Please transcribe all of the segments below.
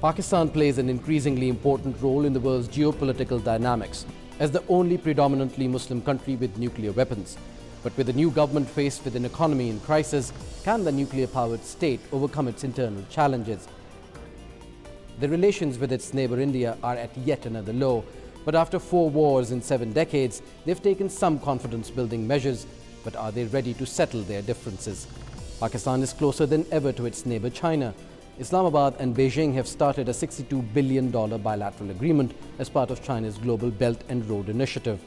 Pakistan plays an increasingly important role in the world's geopolitical dynamics as the only predominantly Muslim country with nuclear weapons. But with the new government faced with an economy in crisis, can the nuclear-powered state overcome its internal challenges? The relations with its neighbour India are at yet another low, but after 4 wars in 7 decades, they've taken some confidence-building measures, but are they ready to settle their differences? Pakistan is closer than ever to its neighbour China. Islamabad and Beijing have started a $62 billion bilateral agreement as part of China's Global Belt and Road Initiative.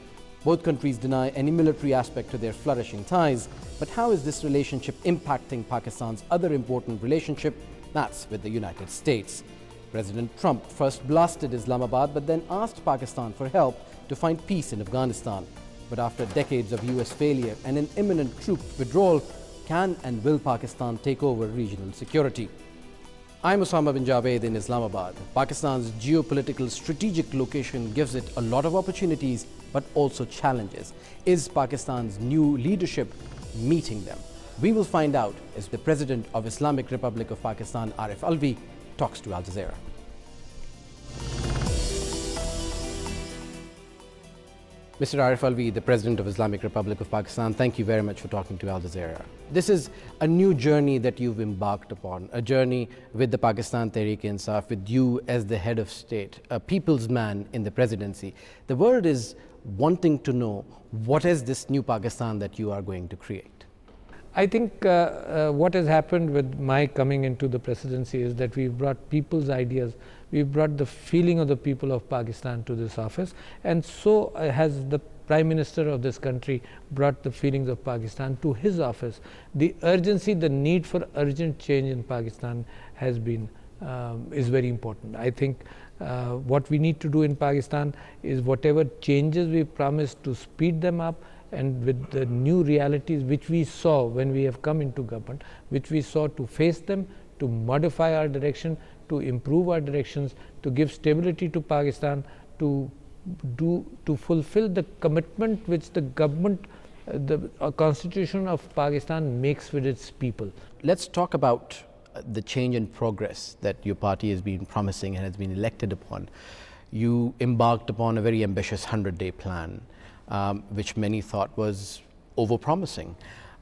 Both countries deny any military aspect to their flourishing ties, but how is this relationship impacting Pakistan's other important relationship? That's with the United States. President Trump first blasted Islamabad but then asked Pakistan for help to find peace in Afghanistan. But after decades of US failure and an imminent troop withdrawal, can and will Pakistan take over regional security? I'm Osama bin Javed in Islamabad. Pakistan's geopolitical strategic location gives it a lot of opportunities but also challenges. Is Pakistan's new leadership meeting them? We will find out as the President of Islamic Republic of Pakistan, Arif Alvi, talks to Al Jazeera. Mr. Arif Alvi, the President of Islamic Republic of Pakistan, thank you very much for talking to Al Jazeera. This is a new journey that you've embarked upon, a journey with the Pakistan Tehreek-e-Insaf, with you as the head of state, a people's man in the presidency. The world is wanting to know, what is this new Pakistan that you are going to create? I think what has happened with my coming into the presidency is that we've brought people's ideas, we've brought the feeling of the people of Pakistan to this office, and so has the Prime Minister of this country brought the feelings of Pakistan to his office. The urgency, the need for urgent change in Pakistan has been is very important. I think what we need to do in Pakistan is whatever changes we promised to speed them up, and with the new realities which we saw when we have come into government, which we saw, to face them, to modify our direction, to improve our directions, to give stability to Pakistan, to fulfill the commitment which the government, the Constitution of Pakistan makes with its people. Let's talk about the change and progress that your party has been promising and has been elected upon. You embarked upon a very ambitious 100-day plan, which many thought was overpromising.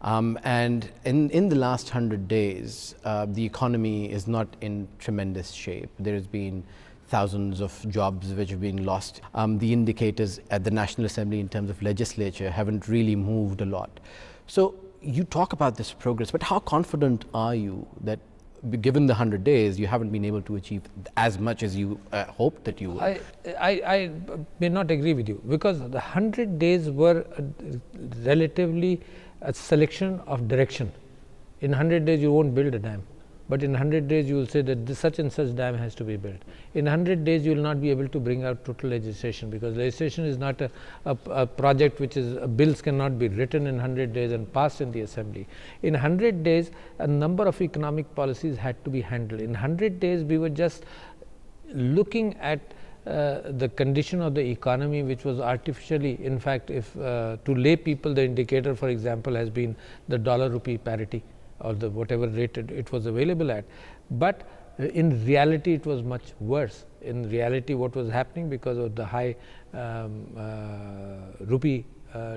And in the last 100 days, the economy is not in tremendous shape. There has been thousands of jobs which have been lost. The indicators at the National Assembly in terms of legislature haven't really moved a lot. So you talk about this progress, but how confident are you that given the 100 days, you haven't been able to achieve as much as you hoped that you would? I may not agree with you, because the 100 days were relatively a selection of direction. In 100 days, you won't build a dam, but in 100 days, you will say that this such and such dam has to be built. In 100 days, you will not be able to bring out total legislation, because legislation is not a project which is, bills cannot be written in 100 days and passed in the assembly. In 100 days, a number of economic policies had to be handled. In 100 days, we were just looking at the condition of the economy, which was artificially, in fact, if to lay people, the indicator, for example, has been the dollar-rupee parity, or the whatever rate it was available at. But in reality, it was much worse. In reality, what was happening, because of the high rupee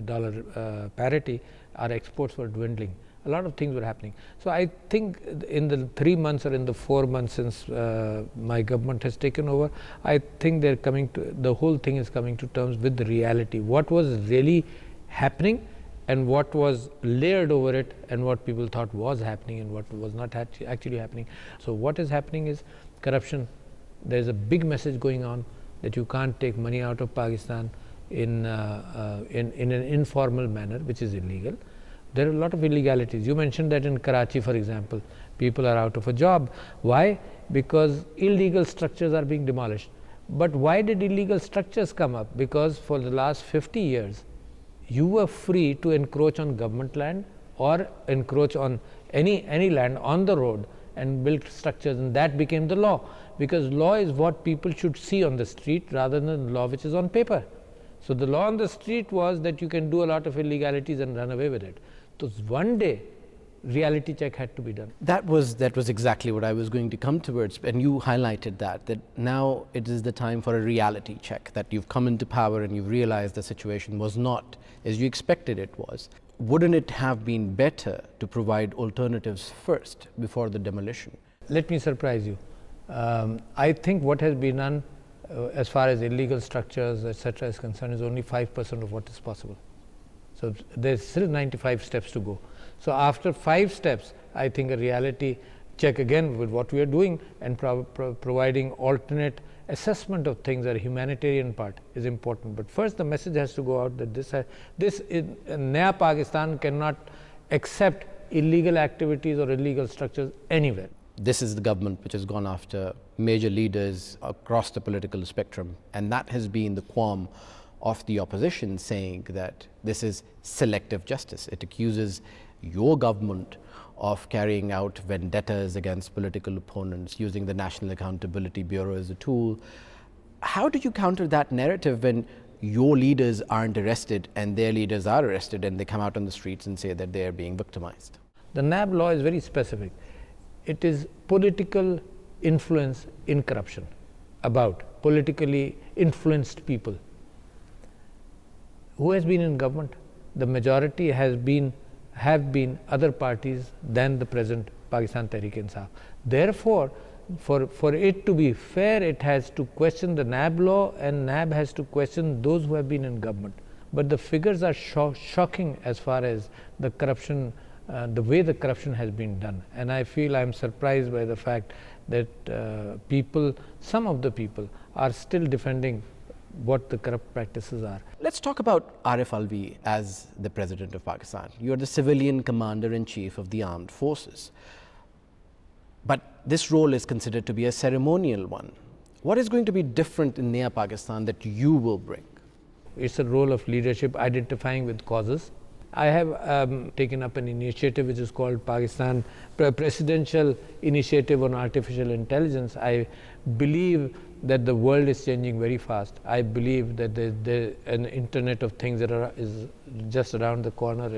dollar parity, our exports were dwindling. A lot of things were happening. So I think in the 3 months or in the 4 months since my government has taken over, I think they're coming to, the whole thing is coming to terms with the reality. What was really happening, and what was layered over it, and what people thought was happening and what was not actually happening. So what is happening is corruption. There is a big message going on that you can't take money out of Pakistan in an informal manner, which is illegal. There are a lot of illegalities. You mentioned that in Karachi, for example, people are out of a job. Why? Because illegal structures are being demolished. But why did illegal structures come up? Because for the last 50 years, you were free to encroach on government land or encroach on any land on the road and build structures, and that became the law, because law is what people should see on the street rather than the law which is on paper. So the law on the street was that you can do a lot of illegalities and run away with it. So one day reality check had to be done. That was exactly what I was going to come towards, and you highlighted that now it is the time for a reality check, that you've come into power and you've realized the situation was not as you expected it was. Wouldn't it have been better to provide alternatives first before the demolition? Let me surprise you. I think what has been done as far as illegal structures, etc. is concerned is only 5% of what is possible. So there's still 95 steps to go. So after 5 steps, I think a reality check again with what we are doing and providing alternate assessment of things, a humanitarian part is important. But first the message has to go out that this Naya Pakistan cannot accept illegal activities or illegal structures anywhere. This is the government which has gone after major leaders across the political spectrum, and that has been the qualm of the opposition, saying that this is selective justice. It accuses your government of carrying out vendettas against political opponents, using the National Accountability Bureau as a tool. How do you counter that narrative when your leaders aren't arrested and their leaders are arrested and they come out on the streets and say that they are being victimized? The NAB law is very specific. It is political influence in corruption, about politically influenced people. Who has been in government? The majority have been other parties than the present Pakistan Tehreek-e-Insaf. Therefore, for it to be fair, it has to question the NAB law, and NAB has to question those who have been in government. But the figures are shocking as far as the corruption, the way the corruption has been done. And I feel I am surprised by the fact that some of the people are still defending what the corrupt practices are. Let's talk about Arif Alvi as the President of Pakistan. You are the civilian commander-in-chief of the armed forces. But this role is considered to be a ceremonial one. What is going to be different in Naya Pakistan that you will bring? It's a role of leadership, identifying with causes. I have taken up an initiative which is called Pakistan Presidential Initiative on Artificial Intelligence. I believe that the world is changing very fast. I believe that an Internet of Things is just around the corner.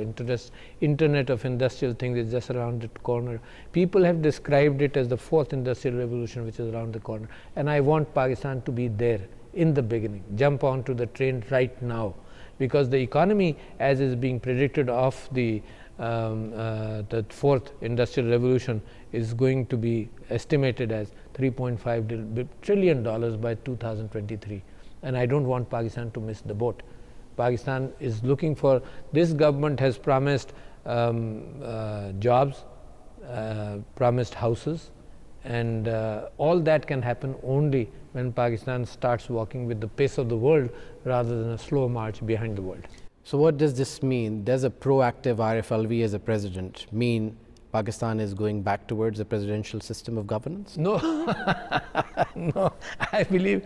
Internet of Industrial Things is just around the corner. People have described it as the 4th Industrial Revolution, which is around the corner. And I want Pakistan to be there in the beginning. Jump onto the train right now. Because the economy, as is being predicted of the 4th Industrial Revolution, is going to be estimated as $3.5 trillion by 2023. And I don't want Pakistan to miss the boat. Pakistan is looking for, this government has promised jobs, promised houses, and all that can happen only when Pakistan starts walking with the pace of the world rather than a slow march behind the world. So what does this mean? Does a proactive Arif Alvi as a president mean Pakistan is going back towards a presidential system of governance? No, no. I believe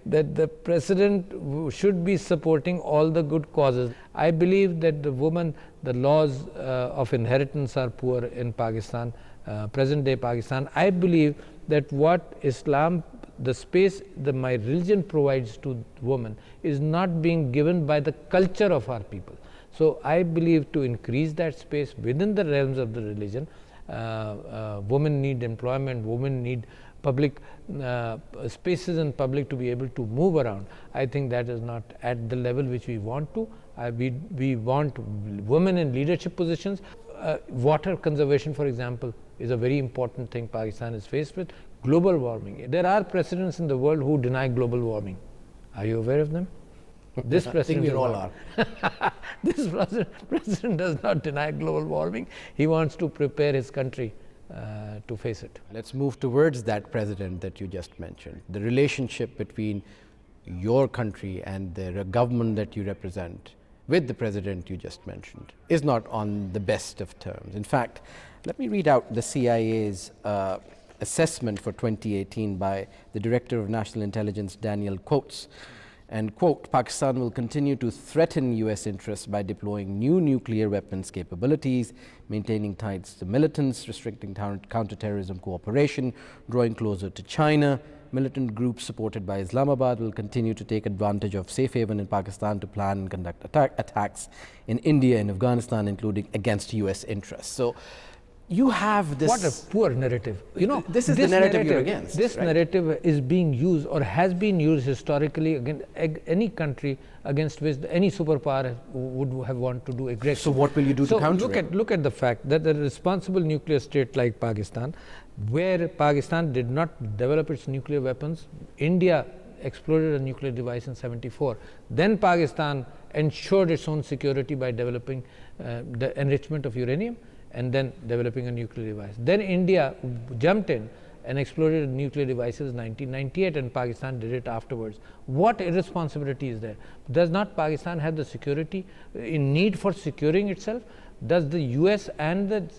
that the president should be supporting all the good causes. I believe that the laws of inheritance are poor in Pakistan, present day Pakistan. I believe that what Islam, the space that my religion provides to women, is not being given by the culture of our people. So I believe to increase that space within the realms of the religion, women need employment, women need public spaces in public to be able to move around. I think that is not at the level which we want to. We want women in leadership positions. Water conservation, for example, is a very important thing Pakistan is faced with. Global warming. There are presidents in the world who deny global warming. Are you aware of them? This president, I think we all are. This president does not deny global warming. He wants to prepare his country to face it. Let's move towards that president that you just mentioned. The relationship between your country and the government that you represent with the president you just mentioned is not on the best of terms. In fact, let me read out the CIA's assessment for 2018 by the Director of National Intelligence, Daniel Coates. And quote, Pakistan will continue to threaten US interests by deploying new nuclear weapons capabilities, maintaining ties to militants, restricting counterterrorism cooperation, drawing closer to China, militant groups supported by Islamabad will continue to take advantage of safe haven in Pakistan to plan and conduct attacks in India and Afghanistan, including against US interests. So you have this. What a poor narrative. This is the narrative you're against. This right? narrative is being used or has been used historically against any country against which any superpower would have wanted to do aggression. So what will you do to counter it? Look at the fact that a responsible nuclear state like Pakistan, where Pakistan did not develop its nuclear weapons, India exploded a nuclear device in '74. Then Pakistan ensured its own security by developing the enrichment of uranium and then developing a nuclear device. Then India jumped in and exploded nuclear devices in 1998, and Pakistan did it afterwards. What irresponsibility is there? Does not Pakistan have the security in need for securing itself? Does the US and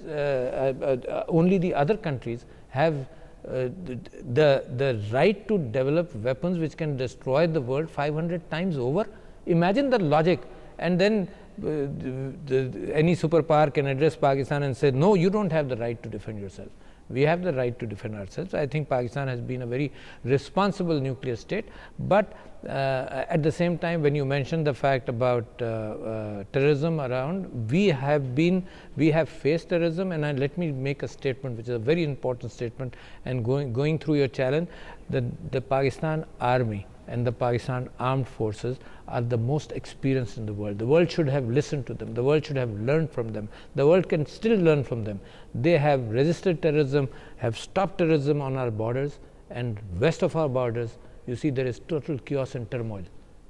only the other countries have the right to develop weapons which can destroy the world 500 times over? Imagine the logic. And then any superpower can address Pakistan and say, no, you don't have the right to defend yourself. We have the right to defend ourselves. I think Pakistan has been a very responsible nuclear state, but at the same time, when you mention the fact about terrorism around, we have faced terrorism, and let me make a statement which is a very important statement, and going through your challenge, the Pakistan army and the Pakistan armed forces are the most experienced in the world. The world should have listened to them. The world should have learned from them. The world can still learn from them. They have resisted terrorism, have stopped terrorism on our borders, and west of our borders, you see there is total chaos and turmoil.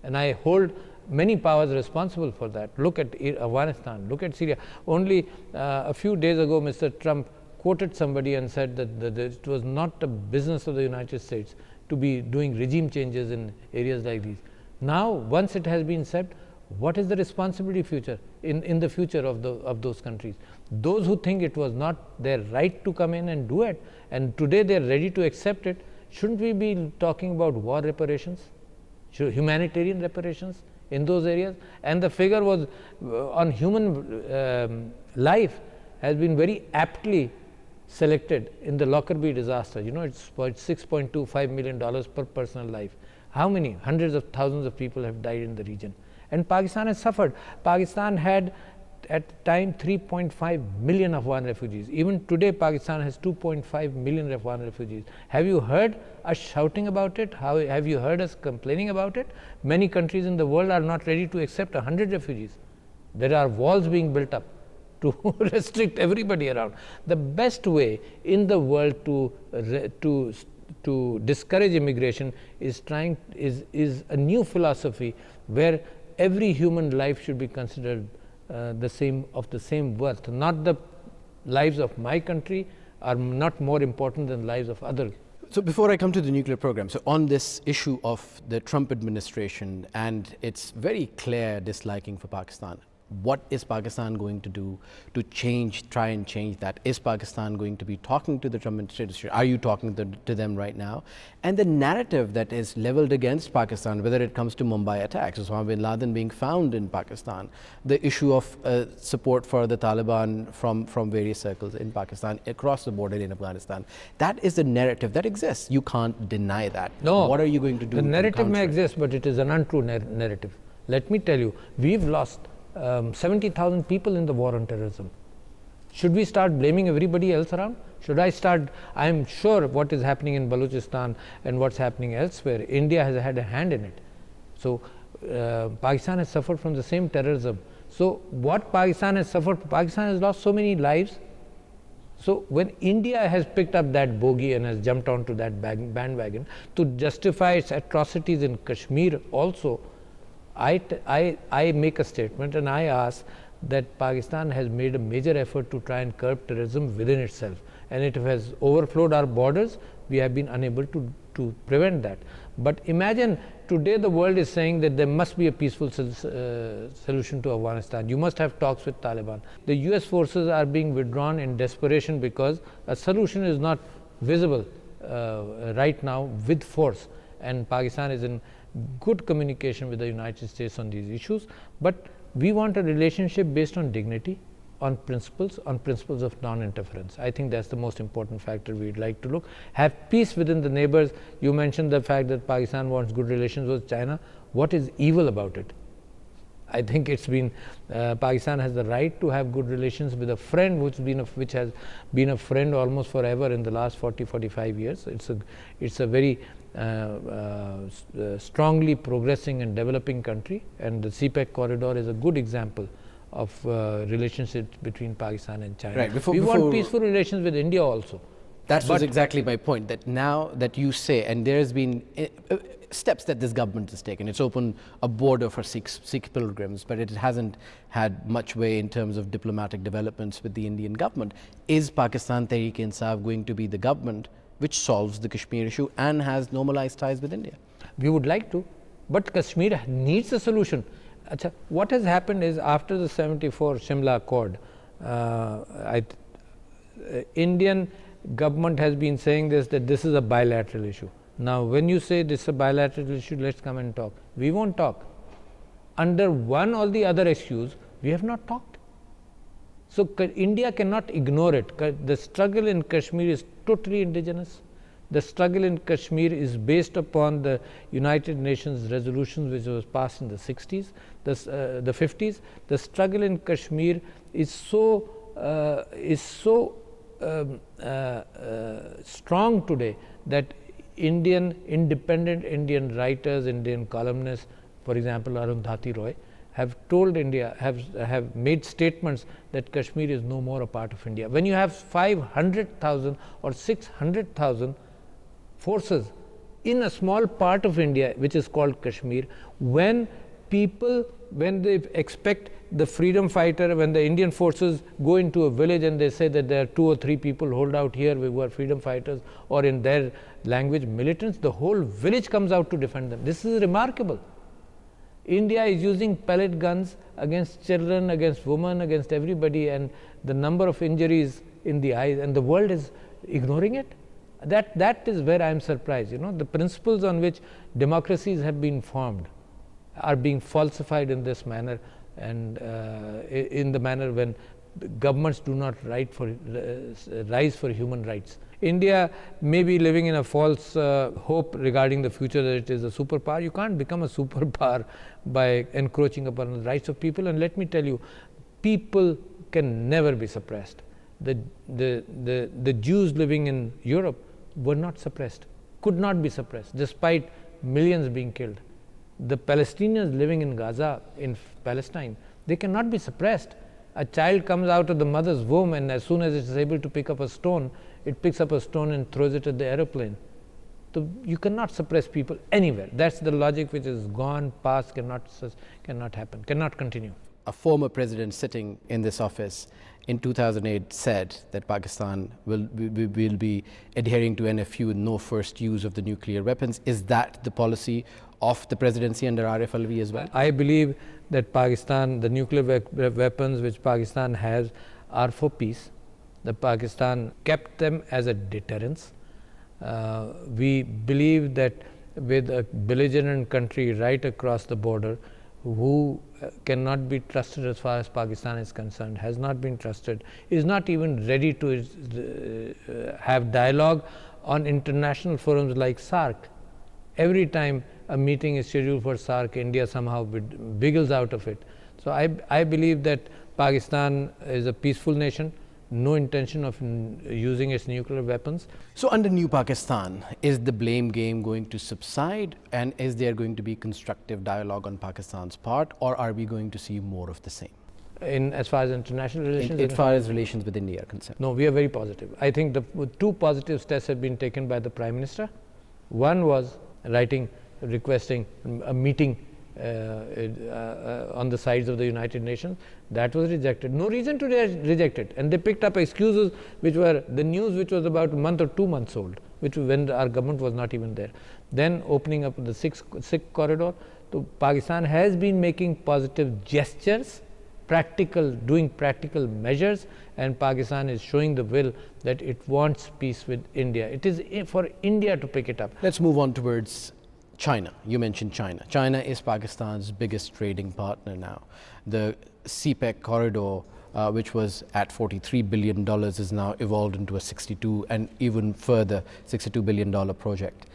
And I hold many powers responsible for that. Look at Afghanistan, look at Syria. Only a few days ago, Mr. Trump quoted somebody and said that it was not a business of the United States to be doing regime changes in areas like these. Now, once it has been said, what is the responsibility in the future of those countries? Those who think it was not their right to come in and do it, and today they are ready to accept it, shouldn't we be talking about war reparations, humanitarian reparations in those areas? And the figure was on human life has been very aptly selected in the Lockerbie disaster. It's about $6.25 million per personal life. How many? Hundreds of thousands of people have died in the region. And Pakistan has suffered. Pakistan had at the time 3.5 million Afghan refugees. Even today, Pakistan has 2.5 million Afghan refugees. Have you heard us shouting about it? Have you heard us complaining about it? Many countries in the world are not ready to accept 100 refugees. There are walls being built up to restrict everybody around. The best way in the world to discourage immigration is a new philosophy where every human life should be considered the same worth. Not the lives of my country are not more important than lives of others. So before I come to the nuclear program, so on this issue of the Trump administration and its very clear disliking for Pakistan, what is Pakistan going to do to try and change that? Is Pakistan going to be talking to the Trump administration? Are you talking to them right now? And the narrative that is leveled against Pakistan, whether it comes to Mumbai attacks, Osama bin Laden being found in Pakistan, the issue of support for the Taliban from various circles in Pakistan, across the border in Afghanistan, that is the narrative that exists. You can't deny that. No. What are you going to do? The narrative may exist, but it is an untrue narrative. Let me tell you, we've lost 70,000 people in the war on terrorism. Should we start blaming everybody else around? I'm sure what is happening in Balochistan and what's happening elsewhere, India has had a hand in it. So Pakistan has suffered from the same terrorism. So what Pakistan has suffered, Pakistan has lost so many lives. So when India has picked up that bogey and has jumped onto that bandwagon to justify its atrocities in Kashmir also, I make a statement and I ask that Pakistan has made a major effort to try and curb terrorism within itself, and it has overflowed our borders. We have been unable to prevent that. But imagine today the world is saying that there must be a peaceful solution to Afghanistan. You must have talks with Taliban. The US forces are being withdrawn in desperation because a solution is not visible right now with force, and Pakistan is in good communication with the United States on these issues. But we want a relationship based on dignity, on principles of non-interference. I think that's the most important factor we'd like to look. Have peace within the neighbors. You mentioned the fact that Pakistan wants good relations with China. What is evil about it? I think it's been Pakistan has the right to have good relations with a friend which has been a friend almost forever in the last 40-45 years. It's a very strongly progressing and developing country, and the CPEC corridor is a good example of relationships between Pakistan and China. Right. We want peaceful relations with India also. That was exactly my point, that now that you say, and there has been steps that this government has taken. It's opened a border for Sikh pilgrims, but it hasn't had much way in terms of diplomatic developments with the Indian government. Is Pakistan Tehreek-e-Insaf going to be the government which solves the Kashmir issue and has normalized ties with India? We would like to, but Kashmir needs a solution. Achha, what has happened is after the 74 Shimla Accord, Indian government has been saying that this is a bilateral issue. Now, when you say this is a bilateral issue, let's come and talk. We won't talk. Under one or the other excuse, we have not talked. So, India cannot ignore it. The struggle in Kashmir is totally indigenous. The struggle in Kashmir is based upon the United Nations resolutions which was passed in the 60s, the 50s. The struggle in Kashmir is so strong today that independent Indian writers, Indian columnists, for example, Arundhati Roy, have told India, have made statements that Kashmir is no more a part of India. When you have 500,000 or 600,000 forces in a small part of India which is called Kashmir, when they expect the freedom fighter, when the Indian forces go into a village and they say that there are 2 or 3 people hold out here who are freedom fighters, or in their language militants, the whole village comes out to defend them. This is remarkable. India is using pellet guns against children, against women, against everybody, and the number of injuries in the eyes, and the world is ignoring it. That is where I am surprised. The principles on which democracies have been formed are being falsified in this manner, and in the manner when governments do not rise for human rights. India may be living in a false hope regarding the future that it is a superpower. You can't become a superpower by encroaching upon the rights of people. And let me tell you, people can never be suppressed. The Jews living in Europe were not suppressed, could not be suppressed, despite millions being killed. The Palestinians living in Gaza, in Palestine, they cannot be suppressed. A child comes out of the mother's womb, and as soon as it is able to pick up a stone, it picks up a stone and throws it at the aeroplane. So you cannot suppress people anywhere. That's the logic which is gone, past, cannot happen, cannot continue. A former president sitting in this office in 2008 said that Pakistan will be adhering to NFU with no first use of the nuclear weapons. Is that the policy of the presidency under Arif Alvi as well? I believe that Pakistan, the nuclear weapons which Pakistan has are for peace. The Pakistan kept them as a deterrence. We believe that with a belligerent country right across the border who cannot be trusted as far as Pakistan is concerned, has not been trusted, is not even ready to have dialogue on international forums like SAARC. Every time a meeting is scheduled for SAARC, India somehow biggles out of it. So I believe that Pakistan is a peaceful nation, no intention of using its nuclear weapons. So under New Pakistan, is the blame game going to subside, and is there going to be constructive dialogue on Pakistan's part, or are we going to see more of the same? As far as international relations? As far as relations with India are concerned? No, we are very positive. I think the 2 positive steps have been taken by the Prime Minister. One was requesting a meeting on the sides of the United Nations. That was rejected. No reason to reject it. And they picked up excuses which were the news which was about a month or 2 months old, when our government was not even there. Then opening up the Sikh corridor. So Pakistan has been making positive gestures, doing practical measures, and Pakistan is showing the will that it wants peace with India. It is for India to pick it up. Let's move on towards China. You mentioned China. China is Pakistan's biggest trading partner now. The CPEC corridor which was at $43 billion, is now evolved into a 62 and even further $62 billion project.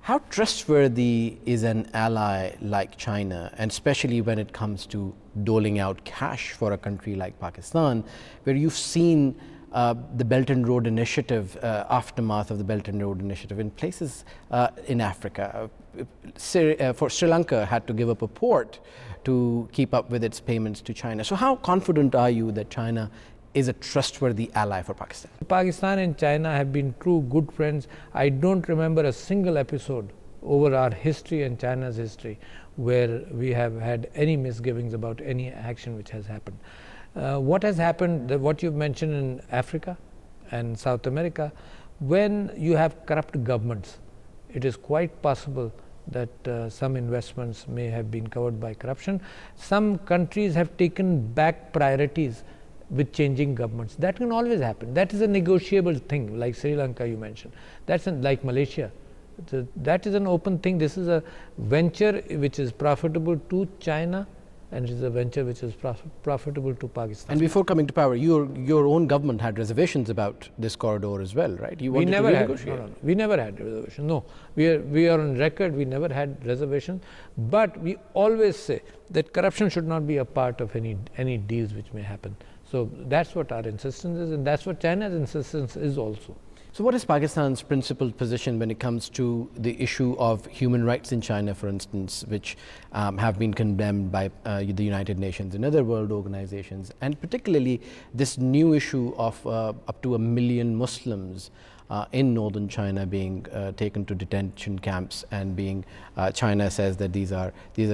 How trustworthy is an ally like China, and especially when it comes to doling out cash for a country like Pakistan, where you've seen the Belt and Road Initiative, aftermath of the Belt and Road Initiative in places in Africa. For Sri Lanka had to give up a port to keep up with its payments to China. So how confident are you that China is a trustworthy ally for Pakistan? Pakistan and China have been true good friends. I don't remember a single episode over our history and China's history where we have had any misgivings about any action which has happened. What has happened, what you've mentioned in Africa and South America, when you have corrupt governments, it is quite possible that some investments may have been covered by corruption. Some countries have taken back priorities with changing governments. That can always happen. That is a negotiable thing, like Sri Lanka you mentioned. That's like Malaysia. That is an open thing. This is a venture which is profitable to China, and it is a venture which is profitable to Pakistan. And before coming to power, your own government had reservations about this corridor as well, right? You wanted to renegotiate. No. We never had reservations. No, we are on record. We never had reservations, but we always say that corruption should not be a part of any deals which may happen. So that's what our insistence is, and that's what China's insistence is also. So what is Pakistan's principled position when it comes to the issue of human rights in China, for instance, which have been condemned by the United Nations and other world organizations, and particularly this new issue of up to 1 million Muslims in northern China being taken to detention camps, and being China says that these are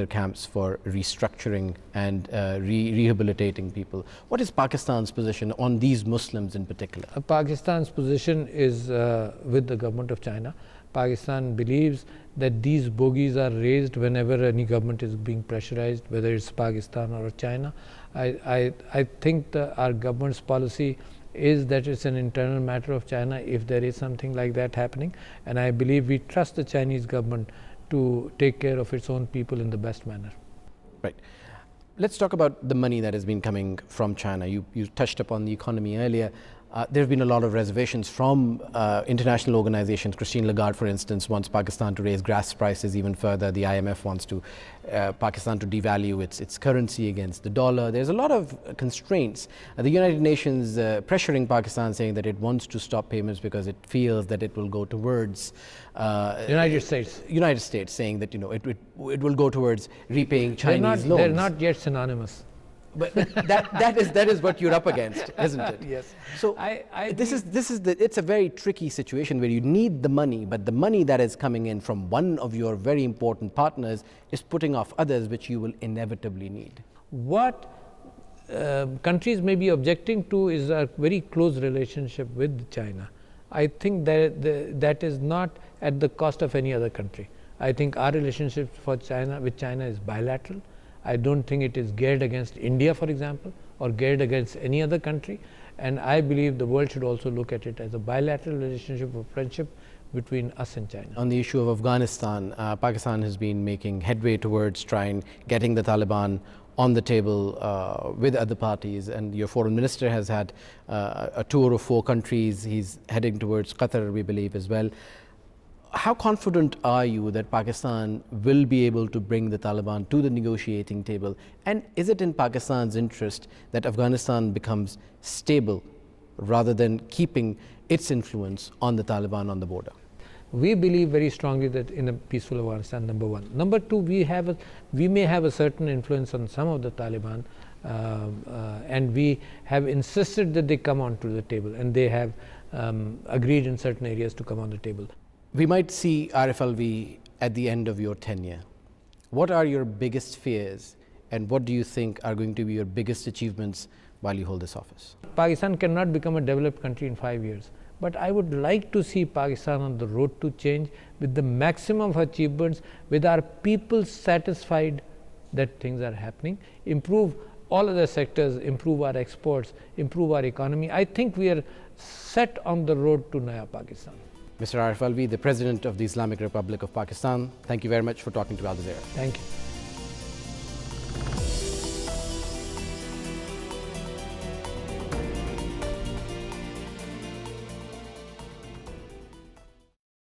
camps for restructuring and rehabilitating people. What is Pakistan's position on these Muslims in particular? Pakistan's position is with the government of China. Pakistan believes that these bogies are raised whenever any government is being pressurized, whether it's Pakistan or China. I think our government's policy is that it's an internal matter of China if there is something like that happening, and I believe we trust the Chinese government to take care of its own people in the best manner. Right. Let's talk about the money that has been coming from China. You touched upon the economy earlier. There have been a lot of reservations from international organizations. Christine Lagarde, for instance, wants Pakistan to raise gas prices even further. The IMF wants Pakistan to devalue its currency against the dollar. There's a lot of constraints. The United Nations pressuring Pakistan, saying that it wants to stop payments because it feels that it will go towards United States. United States, saying that it will go towards repaying Chinese loans. They're not yet synonymous. But that is what you're up against, isn't it? Yes. So it's a very tricky situation where you need the money, but the money that is coming in from one of your very important partners is putting off others which you will inevitably need. What countries may be objecting to is a very close relationship with China. I think that is not at the cost of any other country. I think our relationship with China is bilateral. I don't think it is geared against India, for example, or geared against any other country. And I believe the world should also look at it as a bilateral relationship of friendship between us and China. On the issue of Afghanistan, Pakistan has been making headway towards getting the Taliban on the table with other parties, and your foreign minister has had a tour of 4 countries. He's heading towards Qatar, we believe, as well. How confident are you that Pakistan will be able to bring the Taliban to the negotiating table? And is it in Pakistan's interest that Afghanistan becomes stable rather than keeping its influence on the Taliban on the border? We believe very strongly that in a peaceful Afghanistan, number one. Number two, we may have a certain influence on some of the Taliban, and we have insisted that they come onto the table, and they have agreed in certain areas to come on the table. We might see Arif Alvi at the end of your tenure. What are your biggest fears, and what do you think are going to be your biggest achievements while you hold this office? Pakistan cannot become a developed country in 5 years, but I would like to see Pakistan on the road to change with the maximum of achievements, with our people satisfied that things are happening, improve all other sectors, improve our exports, improve our economy. I think we are set on the road to Naya Pakistan. Mr. Arif Alvi, the President of the Islamic Republic of Pakistan, thank you very much for talking to Al Jazeera. Thank you.